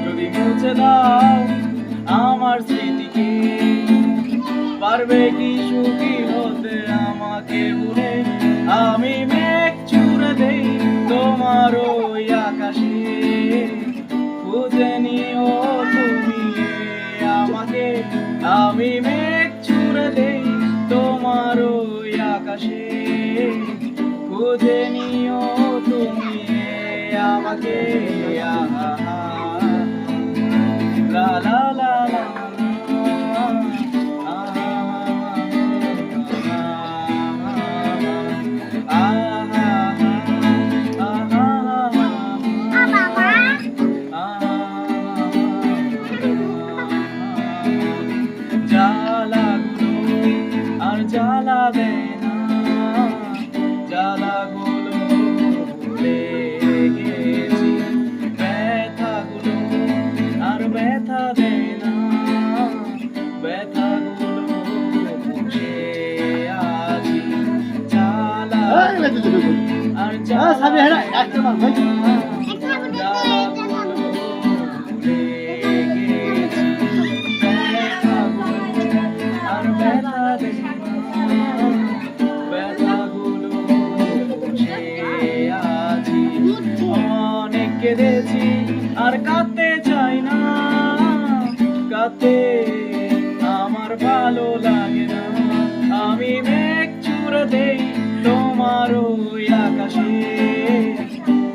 যদি মুছে দাও আমার স্মৃতিকে, পারবে কি সুখী হতে আমাকে ভুলে? আমি মেঘ ছুঁড়ে দেই তোমার ওই আকাশে, খুঁজে নিও তুমি আমাকে। আমি মেঘ ছুঁড়ে দেই তোমার ওই আকাশে, খুঁজে নিও তুমি আমাকে। লা লা লা লা জ্বালাবে না, জ্বালাগুলো ভুলে গেছি, ব্যথাগুলো আর ব্যথা দেয় না, ব্যথাগুলো মুছে আছি। জ্বালাগুলো আর জ্বালাগুলো ভুলে গেছি, ব্যথাগুলো আর ব্যথা দেয় না, অনেক কেঁদেছি আর কাঁদতে চাই না, কাঁদতে আমার ভালো লাগে না। আমি মেঘ ছুঁড়ে দেই তোমার ওই আকাশে,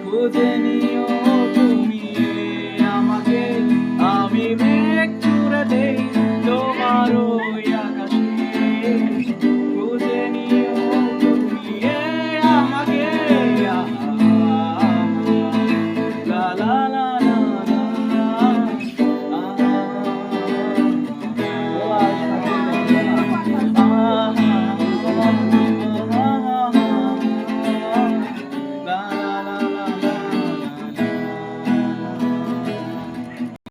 খুঁজে নিয়ে